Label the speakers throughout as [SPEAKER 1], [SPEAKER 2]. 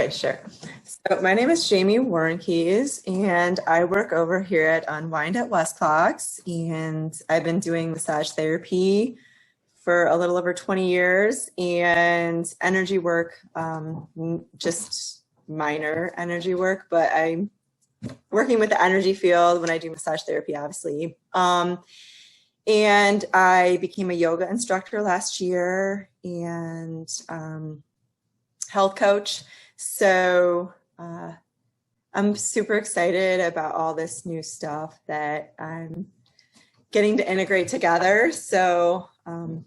[SPEAKER 1] Okay, sure. So my name is Jamie Warren Keys, and I work over here at Unwind Westclox, and I've been doing massage therapy for a little over 20 years, and energy work, just minor energy work, but I'm working with the energy field when I do massage therapy, obviously. And I became a yoga instructor last year and health coach. So I'm super excited about all this new stuff that I'm getting to integrate together. So I'm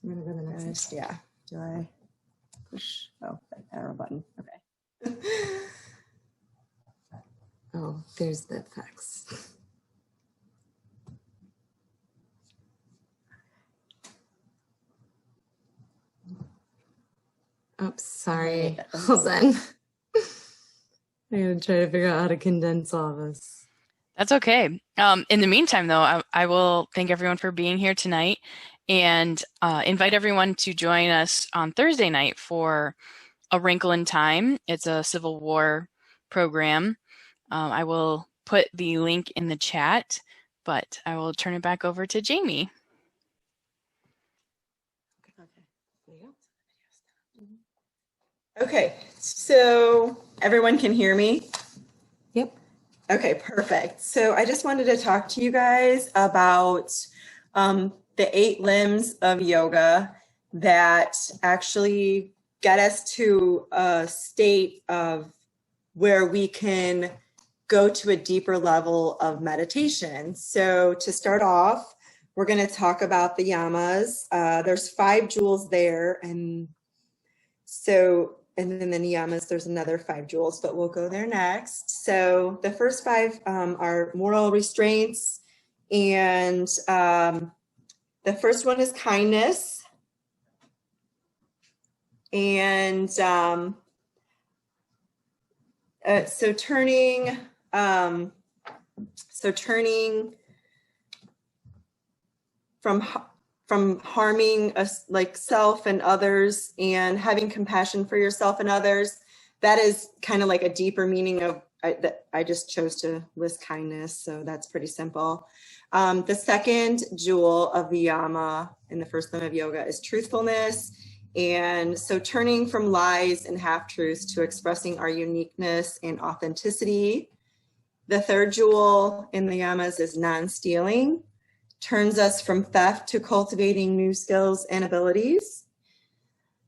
[SPEAKER 1] going to go to the next. Yeah. Do I push? Oh, that arrow button. Okay.
[SPEAKER 2] Oh, there's the effects. Oh, sorry. Hold on. I'm going to try to figure out how to condense all this.
[SPEAKER 3] That's okay. In the meantime, though, I will thank everyone for being here tonight and invite everyone to join us on Thursday night for A Wrinkle in Time. It's a Civil War program. I will put the link in the chat, but I will turn it back over to Jamie.
[SPEAKER 1] Okay, so everyone can hear me?
[SPEAKER 2] Yep.
[SPEAKER 1] Okay, perfect. So I just wanted to talk to you guys about the 8 limbs of yoga that actually get us to a state of where we can go to a deeper level of meditation. So to start off, we're going to talk about the yamas. There's 5 jewels there, and then the niyamas, there's another 5 jewels, but we'll go there next. So the first 5 are moral restraints, and the first one is kindness. And so turning from harming us, like self and others, and having compassion for yourself and others. That is kind of like a deeper meaning of that. I just chose to list kindness, so that's pretty simple. The second jewel of the yama in the first limb of yoga is truthfulness. And so turning from lies and half-truths to expressing our uniqueness and authenticity. The third jewel in the yamas is non-stealing. Turns us from theft to cultivating new skills and abilities.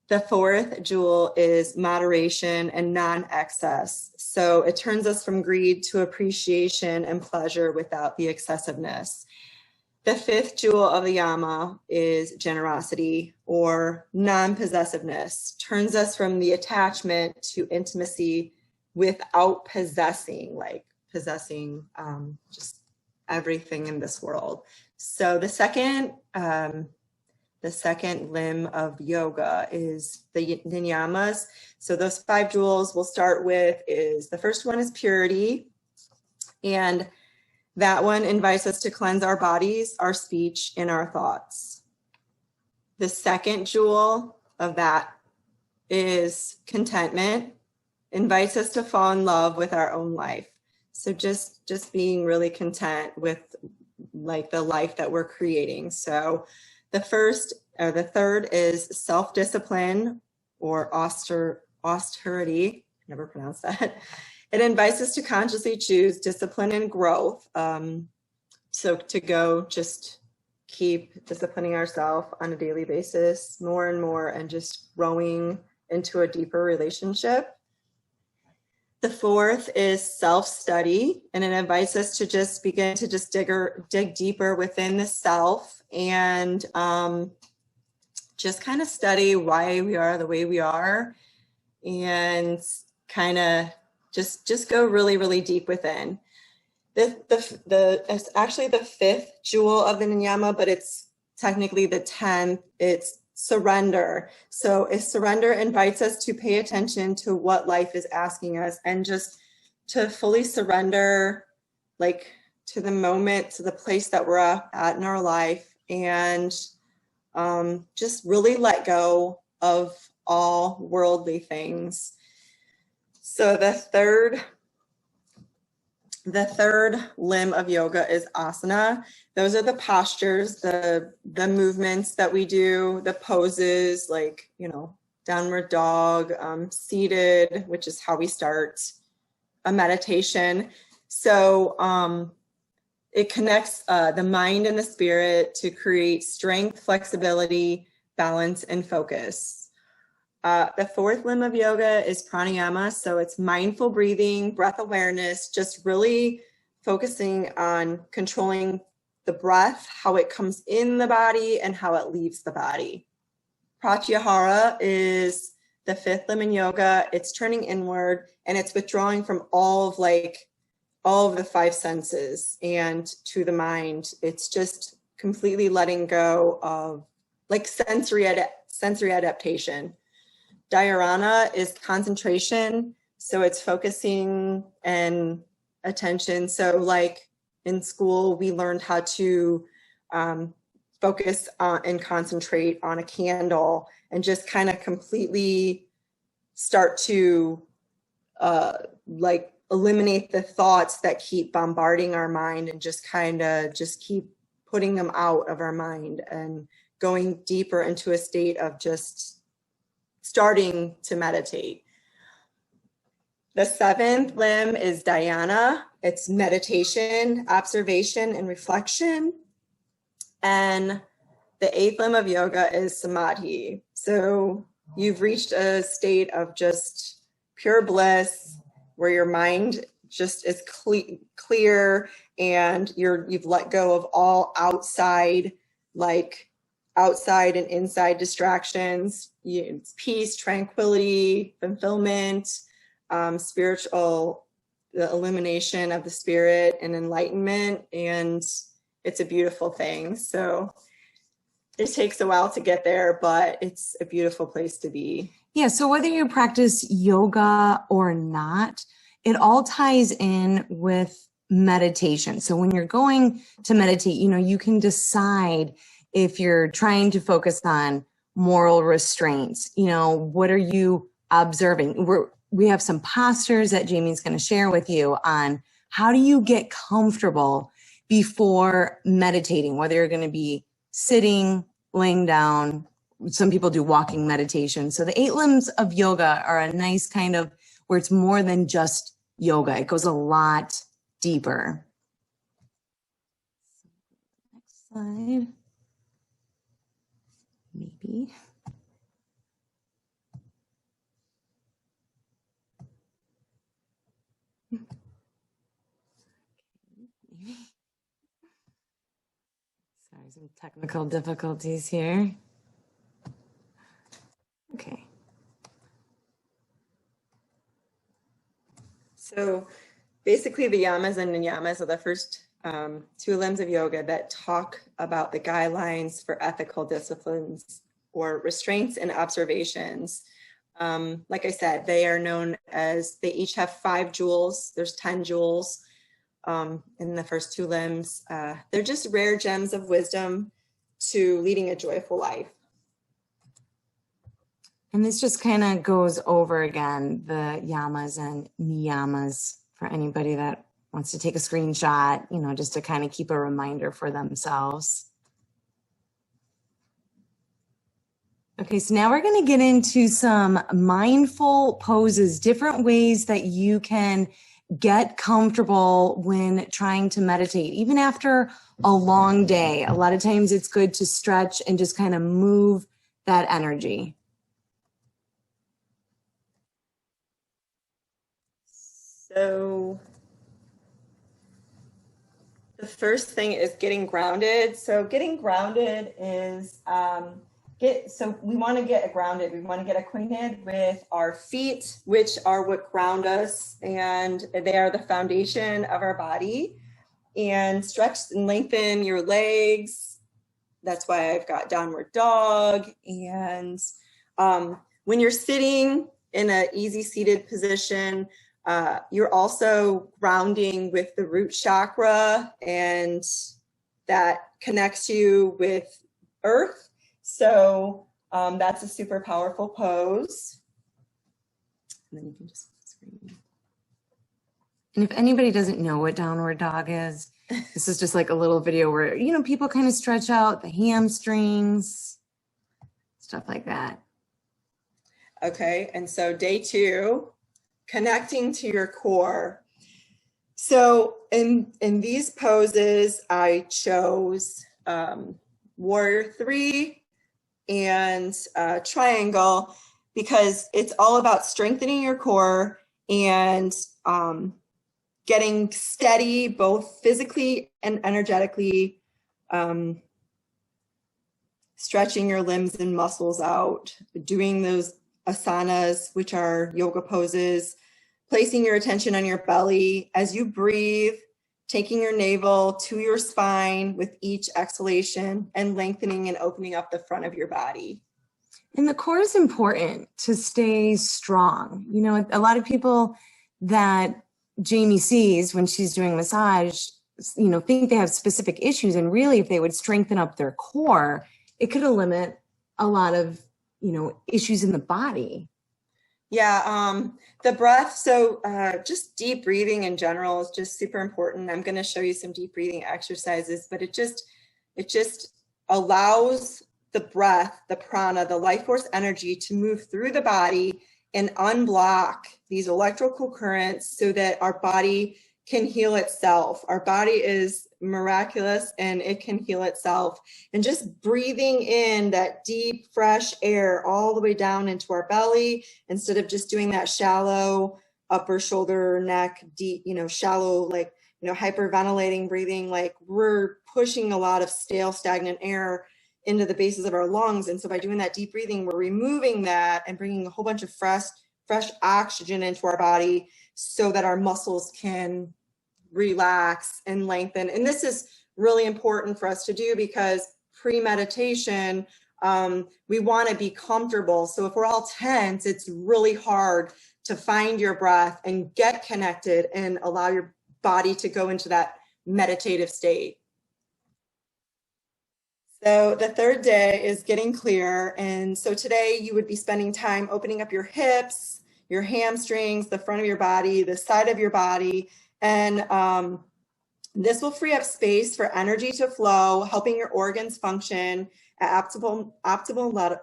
[SPEAKER 1] The fourth jewel is moderation and non-excess. So it turns us from greed to appreciation and pleasure without the excessiveness. The fifth jewel of the yama is generosity or non-possessiveness. Turns us from the attachment to intimacy without possessing, like possessing just everything in this world. So the second limb of yoga is the niyamas. So those 5 jewels we'll start with is, the first one is purity. And that one invites us to cleanse our bodies, our speech, and our thoughts. The second jewel of that is contentment. Invites us to fall in love with our own life. So just being really content with like the life that we're creating. So the third is self-discipline or austerity. Never pronounced that. It invites us to consciously choose discipline and growth. So to go just keep disciplining ourselves on a daily basis more and more, and just growing into a deeper relationship. The fourth is self-study, and it invites us to just begin to just dig deeper within the self and just kind of study why we are the way we are, and kind of just go really, really deep within. It's actually the 5th jewel of the niyama, but it's technically the 10th. It's surrender. So surrender invites us to pay attention to what life is asking us, and just to fully surrender, like to the moment, to the place that we're at in our life, and just really let go of all worldly things. So the third limb of yoga is asana. Those are the postures, the movements that we do, the poses, like, you know, downward dog, seated, which is how we start a meditation. So it connects the mind and the spirit to create strength, flexibility, balance, and focus. The fourth limb of yoga is pranayama. So it's mindful breathing, breath awareness, just really focusing on controlling the breath, how it comes in the body and how it leaves the body. Pratyahara is the fifth limb in yoga. It's turning inward and it's withdrawing from all of the five senses and to the mind. It's just completely letting go of like sensory adaptation. Dhyana is concentration. So it's focusing and attention. So like in school, we learned how to focus on and concentrate on a candle and just kind of completely start to like eliminate the thoughts that keep bombarding our mind and just kind of just keep putting them out of our mind and going deeper into a state of just starting to meditate. The seventh limb is dhyana. It's meditation, observation, and reflection. And the eighth limb of yoga is samadhi. So you've reached a state of just pure bliss where your mind just is clear and you've let go of all outside and inside distractions. It's peace, tranquility, fulfillment, spiritual, the illumination of the spirit and enlightenment. And it's a beautiful thing. So it takes a while to get there, but it's a beautiful place to be.
[SPEAKER 2] Yeah, so whether you practice yoga or not, it all ties in with meditation. So when you're going to meditate, you know, you can decide if you're trying to focus on moral restraints, you know, what are you observing? We have some postures that Jamie's going to share with you on how do you get comfortable before meditating, whether you're going to be sitting, laying down. Some people do walking meditation. So the 8 limbs of yoga are a nice kind of where it's more than just yoga. It goes a lot deeper. Next slide. Maybe. Sorry, some technical difficulties here. Okay.
[SPEAKER 1] So basically the yamas and niyamas are the first 2 limbs of yoga that talk about the guidelines for ethical disciplines or restraints and observations. Like I said, they are known as, they each have 5 jewels. There's 10 jewels in the first 2 limbs. They're just rare gems of wisdom to leading a joyful life.
[SPEAKER 2] And this just kind of goes over again, the yamas and niyamas for anybody that wants to take a screenshot, you know, just to kind of keep a reminder for themselves. Okay, so now we're going to get into some mindful poses, different ways that you can get comfortable when trying to meditate, even after a long day. A lot of times it's good to stretch and just kind of move that energy.
[SPEAKER 1] So the first thing is getting grounded. So getting grounded is, we want to get grounded. We want to get acquainted with our feet, which are what ground us, and they are the foundation of our body. And stretch and lengthen your legs. That's why I've got downward dog. And when you're sitting in an easy seated position, you're also grounding with the root chakra, and that connects you with earth. So that's a super powerful pose. And then you can just
[SPEAKER 2] screen. And if anybody doesn't know what downward dog is, this is just like a little video where, you know, people kind of stretch out the hamstrings, stuff like that.
[SPEAKER 1] Okay, and so day 2, connecting to your core. So in these poses, I chose Warrior 3 and Triangle, because it's all about strengthening your core and getting steady, both physically and energetically, stretching your limbs and muscles out, doing those asanas, which are yoga poses, placing your attention on your belly as you breathe, taking your navel to your spine with each exhalation, and lengthening and opening up the front of your body.
[SPEAKER 2] And the core is important to stay strong. You know, a lot of people that Jamie sees when she's doing massage, you know, think they have specific issues. And really, if they would strengthen up their core, it could eliminate a lot of, you know, issues in the body.
[SPEAKER 1] Yeah, the breath. So just deep breathing in general is just super important. I'm going to show you some deep breathing exercises, but it just allows the breath, the prana, the life force energy to move through the body and unblock these electrical currents so that our body can heal itself. Our body is miraculous and it can heal itself. And just breathing in that deep, fresh air all the way down into our belly, instead of just doing that shallow upper shoulder, neck, deep, you know, shallow, like, you know, hyperventilating breathing, like we're pushing a lot of stale, stagnant air into the bases of our lungs. And so by doing that deep breathing, we're removing that and bringing a whole bunch of fresh oxygen into our body so that our muscles can relax and lengthen. And this is really important for us to do because pre-meditation, we want to be comfortable. So if we're all tense, it's really hard to find your breath and get connected and allow your body to go into that meditative state. So the third day is getting clear. And so today you would be spending time opening up your hips, your hamstrings, the front of your body, the side of your body. And this will free up space for energy to flow, helping your organs function at optimal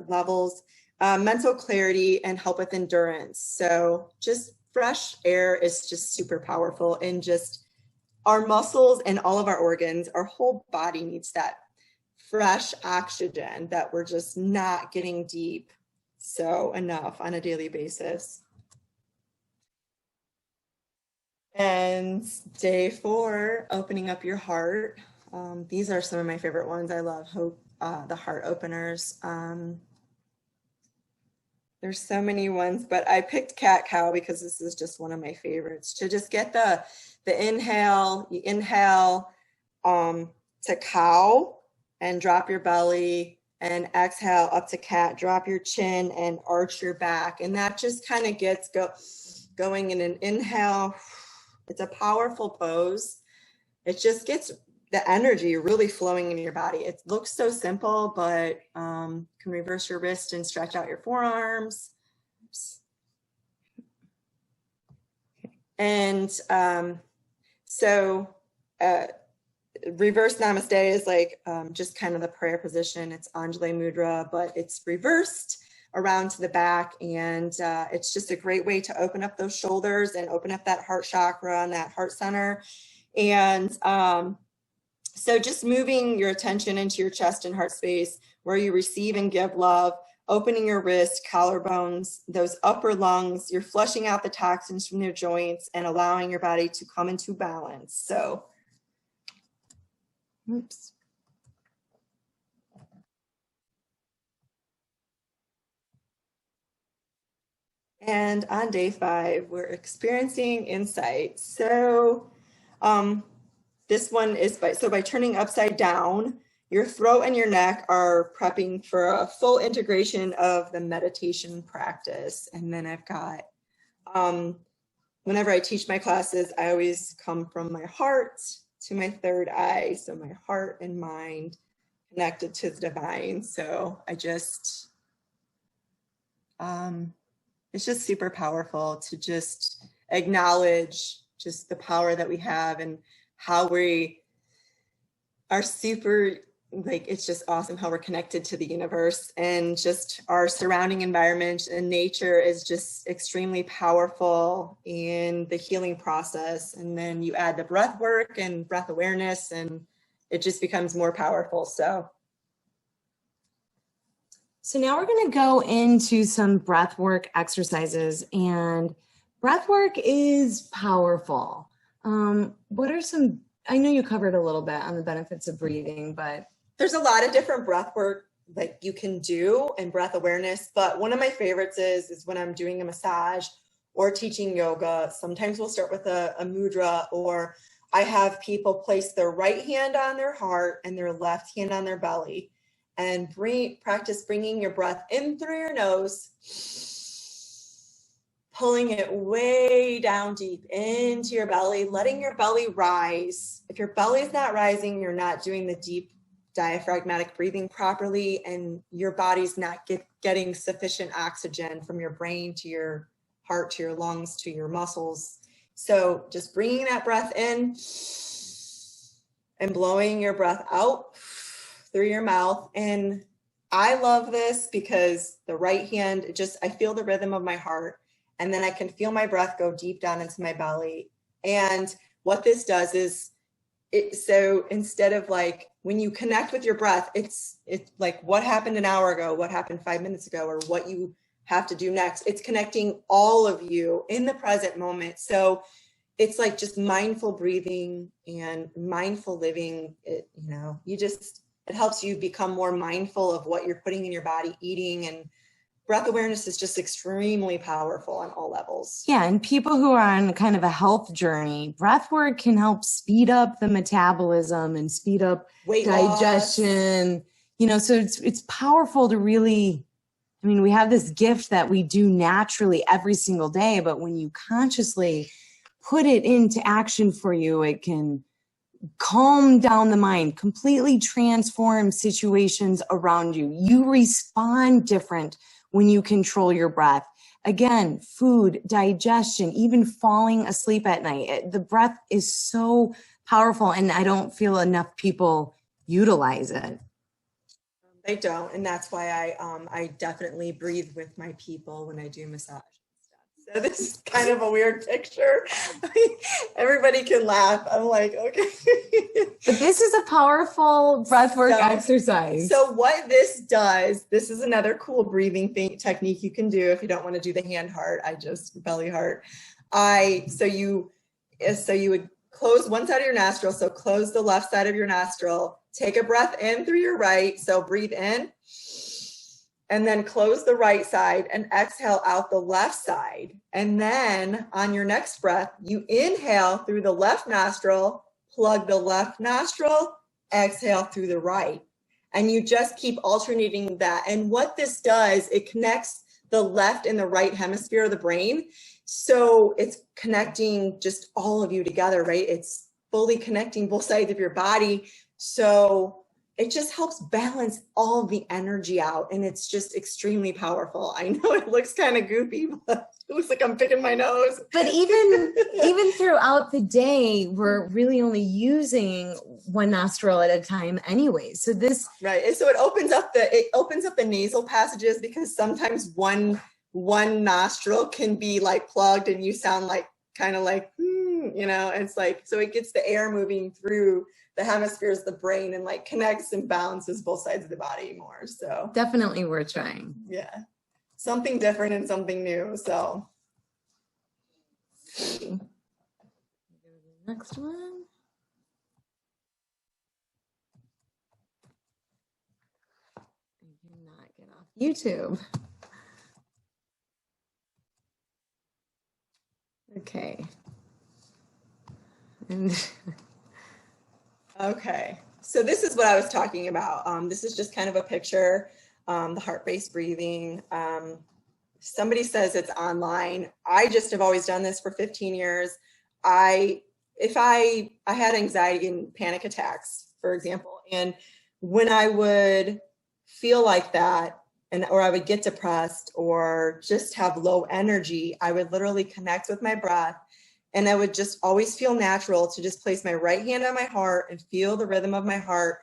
[SPEAKER 1] levels, mental clarity, and help with endurance. So just fresh air is just super powerful, and just our muscles and all of our organs, our whole body needs that fresh oxygen that we're just not getting deep enough on a daily basis. And day 4, opening up your heart. These are some of my favorite ones. I love the heart openers. There's so many ones, but I picked cat cow because this is just one of my favorites. To just get the inhale, you inhale to cow and drop your belly, and exhale up to cat, drop your chin and arch your back. And that just kind of gets going in an inhale. It's a powerful pose. It just gets the energy really flowing in your body. It looks so simple, but can reverse your wrist and stretch out your forearms. And reverse namaste is like just kind of the prayer position. It's Anjali Mudra, but it's reversed around to the back, and it's just a great way to open up those shoulders and open up that heart chakra and that heart center. And so just moving your attention into your chest and heart space where you receive and give love, opening your wrist, collarbones, those upper lungs, you're flushing out the toxins from your joints and allowing your body to come into balance. So, oops. And on day 5, we're experiencing insight. So this one is by turning upside down, your throat and your neck are prepping for a full integration of the meditation practice. And then I've got, whenever I teach my classes, I always come from my heart to my third eye. So my heart and mind connected to the divine. So I just, it's just super powerful to just acknowledge just the power that we have and how we are super, like, it's just awesome how we're connected to the universe, and just our surrounding environment and nature is just extremely powerful in the healing process. And then you add the breath work and breath awareness, and it just becomes more powerful. So
[SPEAKER 2] now we're going to go into some breath work exercises, and breath work is powerful. What are some, I know you covered a little bit on the benefits of breathing, but
[SPEAKER 1] there's a lot of different breath work like you can do and breath awareness, but one of my favorites is when I'm doing a massage or teaching yoga. Sometimes we'll start with a mudra, or I have people place their right hand on their heart and their left hand on their belly, and practice bringing your breath in through your nose, pulling it way down deep into your belly, letting your belly rise. If your belly is not rising, you're not doing the deep diaphragmatic breathing properly, and your body's not getting sufficient oxygen from your brain to your heart, to your lungs, to your muscles. So just bringing that breath in and blowing your breath out through your mouth. And I love this because the right hand, I feel the rhythm of my heart, and then I can feel my breath go deep down into my belly. And what this does is, so instead of like, when you connect with your breath, it's like what happened an hour ago, what happened 5 minutes ago, or what you have to do next. It's connecting all of you in the present moment. So it's like just mindful breathing and mindful living. It helps you become more mindful of what you're putting in your body, eating, and breath awareness is just extremely powerful on all levels.
[SPEAKER 2] Yeah, and people who are on kind of a health journey, breath work can help speed up the metabolism and speed up
[SPEAKER 1] weight
[SPEAKER 2] digestion.
[SPEAKER 1] Loss.
[SPEAKER 2] So it's powerful to really, we have this gift that we do naturally every single day, but when you consciously put it into action for you, it can calm down the mind, completely transform situations around you. You respond different when you control your breath. Again, food, digestion, even falling asleep at night. The breath is so powerful, and I don't feel enough people utilize it.
[SPEAKER 1] They don't, and that's why I definitely breathe with my people when I do massage. So this is kind of a weird picture. Everybody can laugh. I'm like, okay.
[SPEAKER 2] But this is a powerful breathwork exercise.
[SPEAKER 1] So what this does, this is another cool breathing technique you can do if you don't want to do the hand heart. I just belly heart. So you would close one side of your nostril. So close the left side of your nostril. Take a breath in through your right. So breathe in. And then close the right side and exhale out the left side. And then on your next breath, you inhale through the left nostril, plug the left nostril, exhale through the right. And you just keep alternating that. And what this does, it connects the left and the right hemisphere of the brain. So it's connecting just all of you together, right? It's fully connecting both sides of your body. So it just helps balance all the energy out, and it's just extremely powerful. I know it looks kind of goofy, but it looks like I'm picking my nose.
[SPEAKER 2] But even throughout the day, we're really only using one nostril at a time anyway. So this
[SPEAKER 1] right. So it opens up the nasal passages, because sometimes one nostril can be like plugged and you sound like kind of like it's like, so it gets the air moving through the hemispheres of the brain and like connects and balances both sides of the body more. So
[SPEAKER 2] definitely worth trying.
[SPEAKER 1] Yeah. Something different and something new. So
[SPEAKER 2] next one. I cannot get off YouTube. Okay. And
[SPEAKER 1] okay, so this is what I was talking about. This is just kind of a picture, the heart-based breathing. Somebody says it's online. I just have always done this for 15 years. I had anxiety and panic attacks, for example, and when I would feel like that, or I would get depressed or just have low energy, I would literally connect with my breath. And I would just always feel natural to just place my right hand on my heart and feel the rhythm of my heart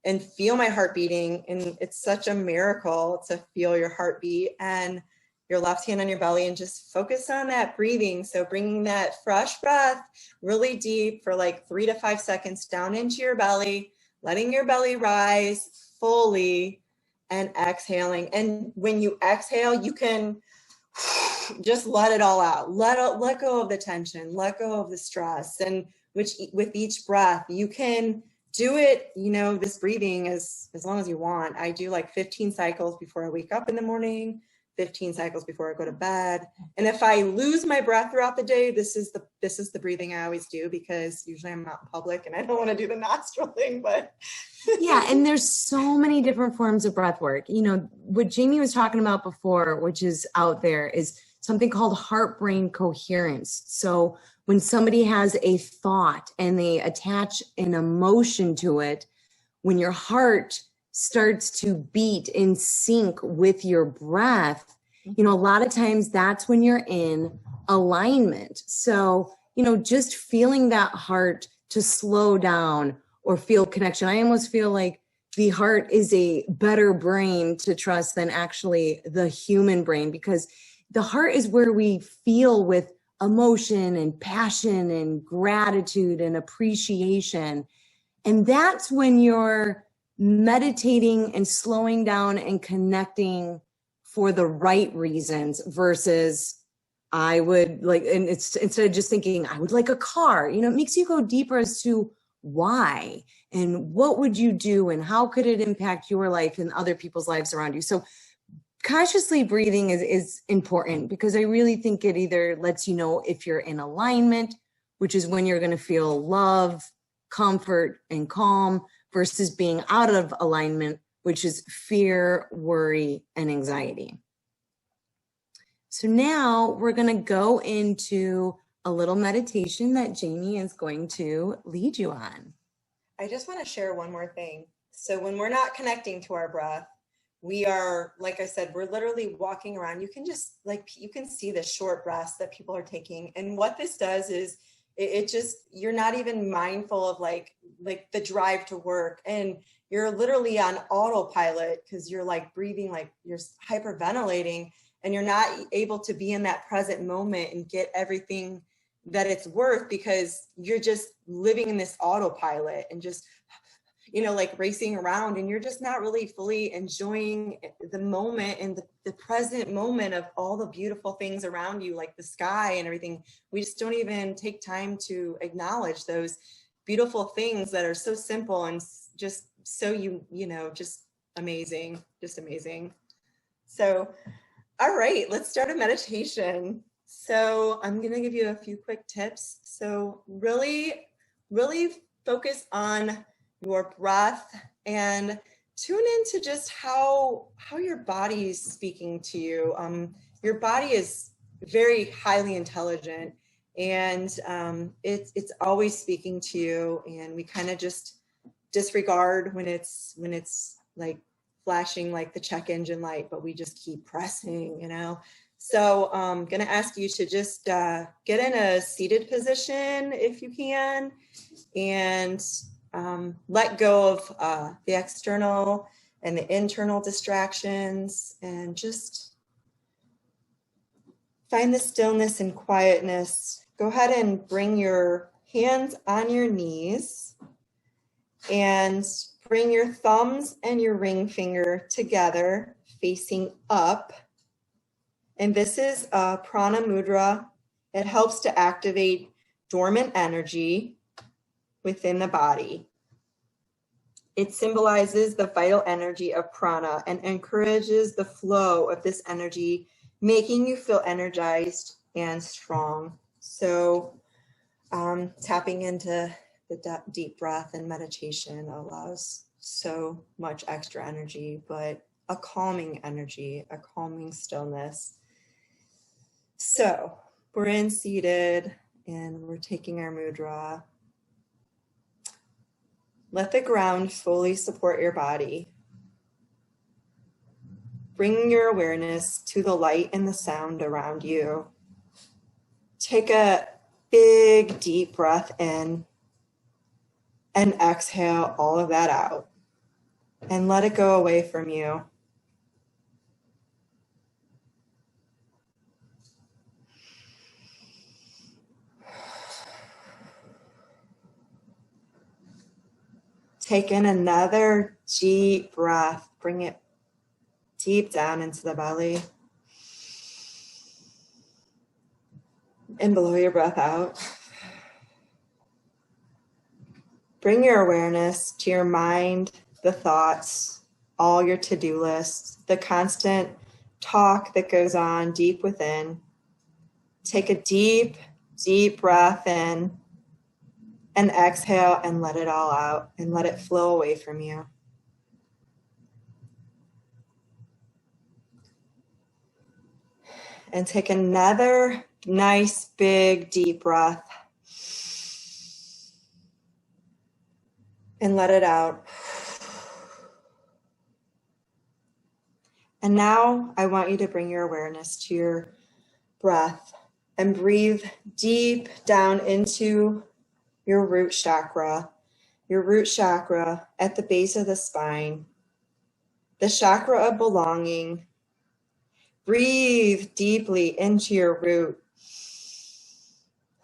[SPEAKER 1] and feel my heart beating. And it's such a miracle to feel your heartbeat, and your left hand on your belly, and just focus on that breathing. So bringing that fresh breath really deep for like 3 to 5 seconds down into your belly, letting your belly rise fully, and exhaling. And when you exhale, you can just let it all out. Let go of the tension, let go of the stress. And with each breath, you can do it, this breathing as long as you want. I do like 15 cycles before I wake up in the morning, 15 cycles before I go to bed. And if I lose my breath throughout the day, this is the breathing I always do, because usually I'm out in public and I don't want to do the nostril thing, but
[SPEAKER 2] yeah. And there's so many different forms of breath work. What Jamie was talking about before, which is out there, is something called heart-brain coherence. So when somebody has a thought and they attach an emotion to it, when your heart starts to beat in sync with your breath, a lot of times that's when you're in alignment. So, just feeling that heart to slow down or feel connection. I almost feel like the heart is a better brain to trust than actually the human brain, because the heart is where we feel with emotion and passion and gratitude and appreciation. And that's when you're meditating and slowing down and connecting for the right reasons, versus I would like, and it's instead of just thinking I would like a car, it makes you go deeper as to why and what would you do and how could it impact your life and other people's lives around you. So consciously breathing is important, because I really think it either lets you know if you're in alignment, which is when you're going to feel love, comfort, and calm, versus being out of alignment, which is fear, worry, and anxiety. So now we're going to go into a little meditation that Jamie is going to lead you on.
[SPEAKER 1] I just want to share one more thing. So when we're not connecting to our breath, we are, like I said, we're literally walking around. You can just you can see the short breaths that people are taking. And what this does is it just, you're not even mindful of like the drive to work, and you're literally on autopilot because you're like breathing, like you're hyperventilating, and you're not able to be in that present moment and get everything that it's worth, because you're just living in this autopilot and just, like racing around, and you're just not really fully enjoying the moment and the present moment of all the beautiful things around you, like the sky and everything. We just don't even take time to acknowledge those beautiful things that are so simple and just so, just amazing, So, all right, let's start a meditation. So I'm going to give you a few quick tips. So really, really focus on your breath and tune into just how your body is speaking to you. Your body is very highly intelligent, and it's always speaking to you, and we kind of just disregard when it's like flashing like the check engine light, but we just keep pressing, So I'm going to ask you to just get in a seated position if you can, and let go of the external and the internal distractions, and just find the stillness and quietness. Go ahead and bring your hands on your knees and bring your thumbs and your ring finger together facing up. And this is Prana Mudra. It helps to activate dormant energy within the body. It symbolizes the vital energy of prana and encourages the flow of this energy, making you feel energized and strong. So tapping into the deep breath and meditation allows so much extra energy, but a calming energy, a calming stillness. So we're in seated and we're taking our mudra. Let the ground fully support your body. bring your awareness to the light and the sound around you. Take a big, deep breath in and exhale all of that out and let it go away from you. Take in another deep breath. Bring it deep down into the belly. And blow your breath out. Bring your awareness to your mind, the thoughts, all your to-do lists, the constant talk that goes on deep within. Take a deep, deep breath in and exhale and let it all out and let it flow away from you. And take another nice, big, deep breath and let it out. And now I want you to bring your awareness to your breath and breathe deep down into your root chakra at the base of the spine, the chakra of belonging. Breathe deeply into your root.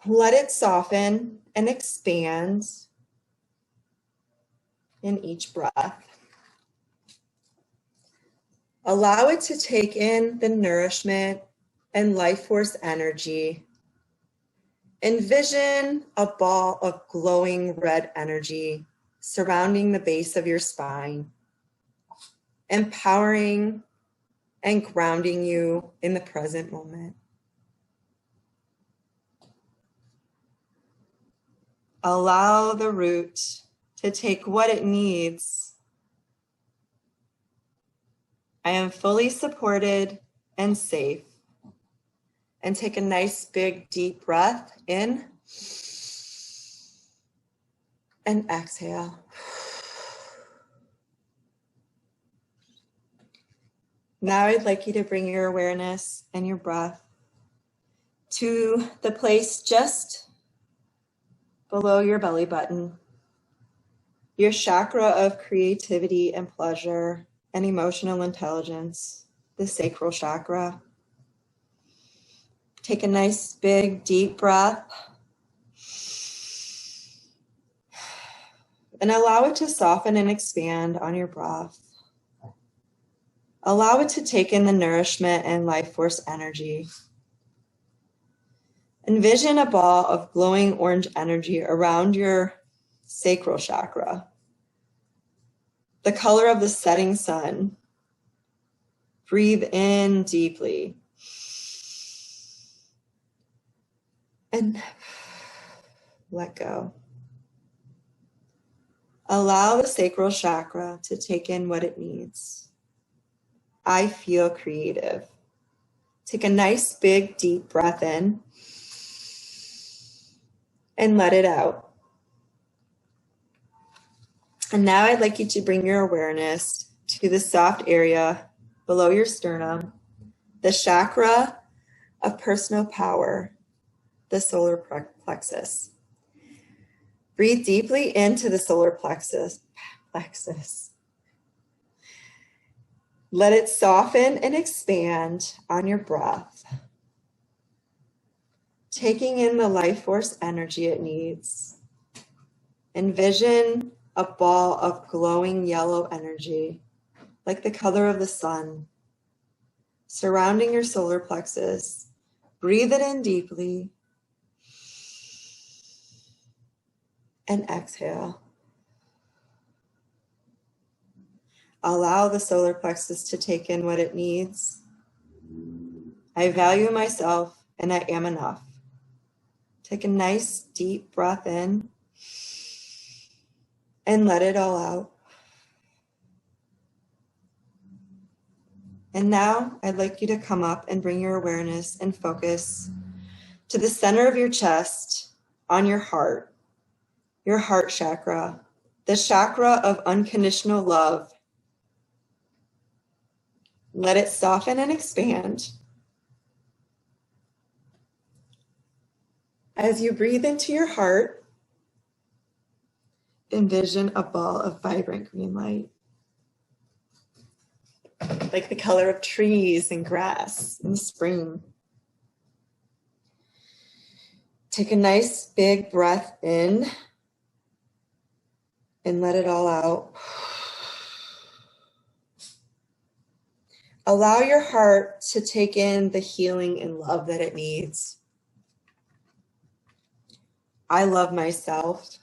[SPEAKER 1] Let it soften and expand in each breath. Allow it to take in the nourishment and life force energy. Envision a ball of glowing red energy surrounding the base of your spine, empowering and grounding you in the present moment. Allow the root to take what it needs. I am fully supported and safe. And take a nice big deep breath in and exhale. Now I'd like you to bring your awareness and your breath to the place just below your belly button, your chakra of creativity and pleasure and emotional intelligence, the sacral chakra. Take a nice big deep breath and allow it to soften and expand on your breath. Allow it to take in the nourishment and life force energy. Envision a ball of glowing orange energy around your sacral chakra, the color of the setting sun. Breathe in deeply. And let go. Allow the sacral chakra to take in what it needs. I feel creative. Take a nice big deep breath in and let it out. And now I'd like you to bring your awareness to the soft area below your sternum, the chakra of personal power, the solar plexus. Breathe deeply into the solar plexus. Let it soften and expand on your breath, taking in the life force energy it needs. Envision a ball of glowing yellow energy, like the color of the sun, surrounding your solar plexus. Breathe it in deeply. And exhale. Allow the solar plexus to take in what it needs. I value myself and I am enough. Take a nice deep breath in and let it all out. And now I'd like you to come up and bring your awareness and focus to the center of your chest on your heart chakra, the chakra of unconditional love. Let it soften and expand. As you breathe into your heart, envision a ball of vibrant green light, like the color of trees and grass in spring. Take a nice big breath in and let it all out. Allow your heart to take in the healing and love that it needs. I love myself.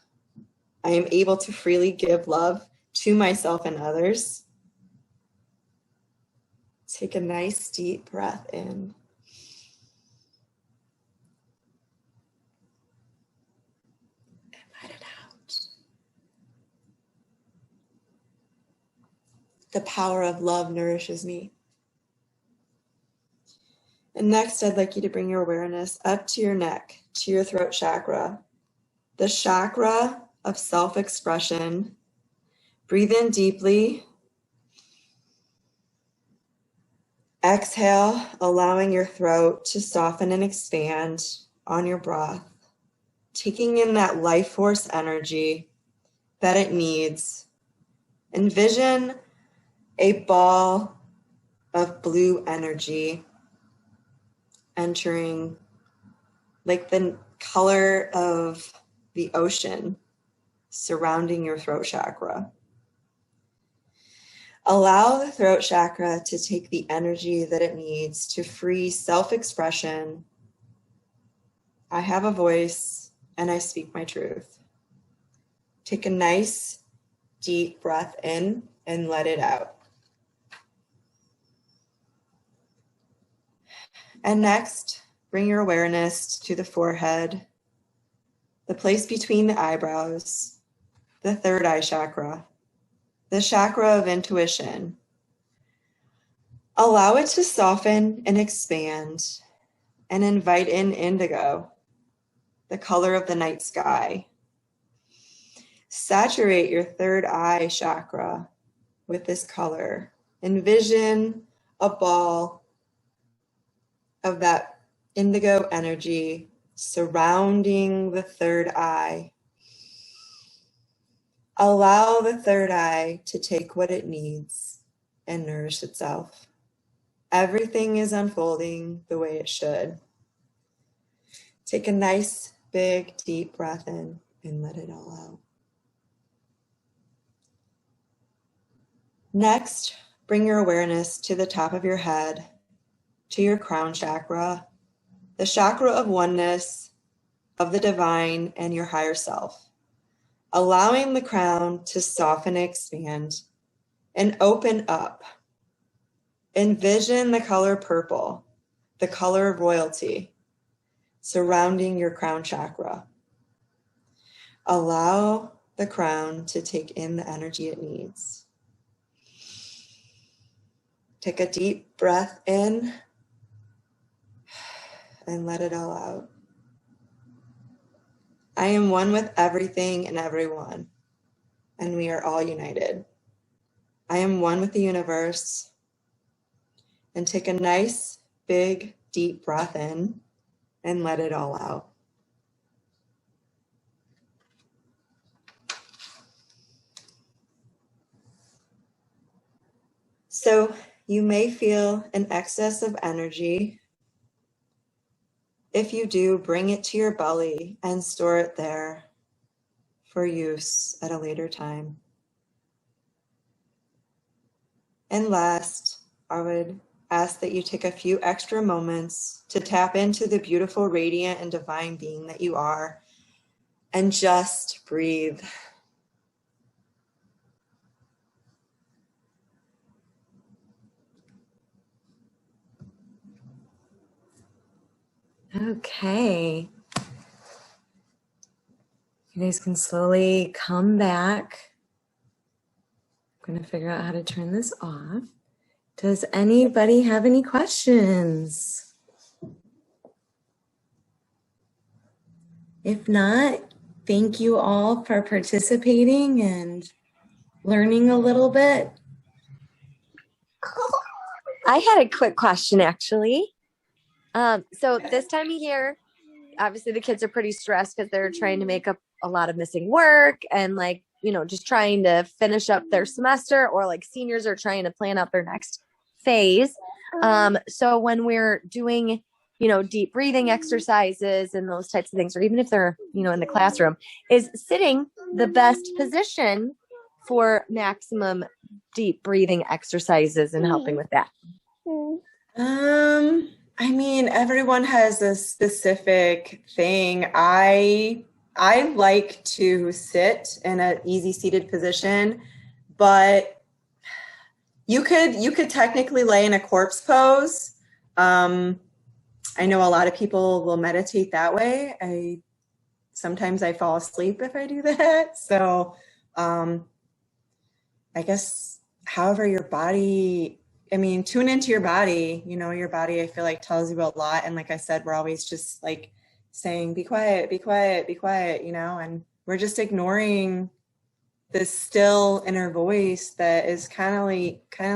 [SPEAKER 1] I am able to freely give love to myself and others. Take a nice deep breath in. And let it out. The power of love nourishes me. And next, I'd like you to bring your awareness up to your neck, to your throat chakra, the chakra of self-expression. Breathe in deeply. Exhale, allowing your throat to soften and expand on your breath, taking in that life force energy that it needs. Envision a ball of blue energy entering, like the color of the ocean surrounding your throat chakra. Allow the throat chakra to take the energy that it needs to free self-expression. I have a voice and I speak my truth. Take a nice deep breath in and let it out. And next, bring your awareness to the forehead, the place between the eyebrows, the third eye chakra, the chakra of intuition. Allow it to soften and expand and invite in indigo, the color of the night sky. Saturate your third eye chakra with this color. Envision a ball of that indigo energy surrounding the third eye. Allow the third eye to take what it needs and nourish itself. Everything is unfolding the way it should. Take a nice, big, deep breath in and let it all out. Next, bring your awareness to the top of your head, to your crown chakra, the chakra of oneness, of the divine and your higher self. Allowing the crown to soften and expand and open up. Envision the color purple, the color of royalty, surrounding your crown chakra. Allow the crown to take in the energy it needs. Take a deep breath in and let it all out. I am one with everything and everyone, and we are all united. I am one with the universe. And take a nice, big, deep breath in and let it all out. So you may feel an excess of energy. If you do, bring it to your belly and store it there for use at a later time. And last, I would ask that you take a few extra moments to tap into the beautiful, radiant, and divine being that you are, and just breathe.
[SPEAKER 2] Okay. You guys can slowly come back. I'm going to figure out how to turn this off. Does anybody have any questions? If not, thank you all for participating and learning a little bit.
[SPEAKER 4] I had a quick question, actually. So this time of year, obviously the kids are pretty stressed because they're trying to make up a lot of missing work and like, just trying to finish up their semester, or like seniors are trying to plan out their next phase. So when we're doing, deep breathing exercises and those types of things, or even if they're, in the classroom, is sitting the best position for maximum deep breathing exercises and helping with that?
[SPEAKER 1] I mean, everyone has a specific thing. I like to sit in an easy seated position, but you could technically lay in a corpse pose. I know a lot of people will meditate that way. Sometimes I fall asleep if I do that. So I guess however your body, tune into your body. Your body, I feel like, tells you a lot. And like I said, we're always just like saying, be quiet, be quiet, be quiet, and we're just ignoring this still inner voice that is kind of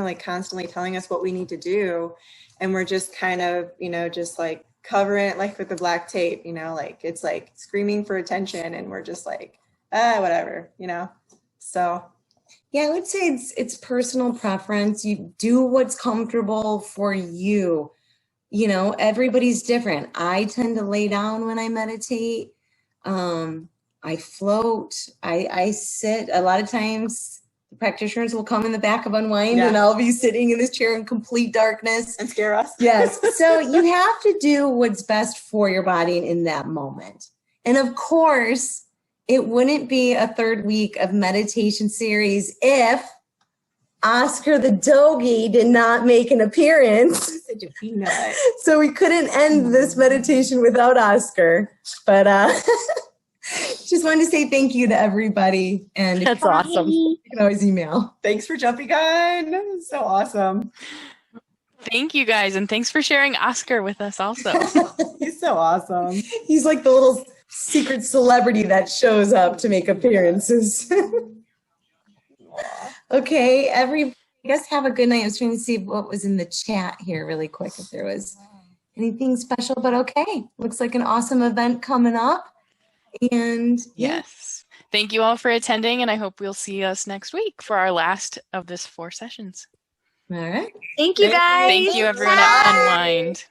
[SPEAKER 1] like constantly telling us what we need to do. And we're just kind of, just like covering it like with the black tape, like it's like screaming for attention, and we're just like, whatever, so.
[SPEAKER 2] Yeah, I would say it's personal preference. You do what's comfortable for you. Everybody's different. I tend to lay down when I meditate. I float. I sit. A lot of times the practitioners will come in the back of Unwind, and I'll be sitting in this chair in complete darkness.
[SPEAKER 1] And scare us.
[SPEAKER 2] Yes. So you have to do what's best for your body in that moment. And of course, it wouldn't be a third week of meditation series if Oscar the doggy did not make an appearance.
[SPEAKER 1] Such a peanut.
[SPEAKER 2] So we couldn't end this meditation without Oscar. But just wanted to say thank you to everybody. And
[SPEAKER 4] that's awesome.
[SPEAKER 2] You can always email.
[SPEAKER 1] Thanks for jumping on. So awesome.
[SPEAKER 3] Thank you guys. And thanks for sharing Oscar with us also.
[SPEAKER 1] He's so awesome.
[SPEAKER 2] He's like the little secret celebrity that shows up to make appearances. Okay, everybody, I guess have a good night. I was trying to see what was in the chat here really quick, if there was anything special, but okay. Looks like an awesome event coming up. And
[SPEAKER 3] yes. Thank you all for attending, and I hope we'll see us next week for our last of this 4 sessions.
[SPEAKER 2] All right.
[SPEAKER 4] Thank you, guys.
[SPEAKER 3] Thank you, everyone at Unwind.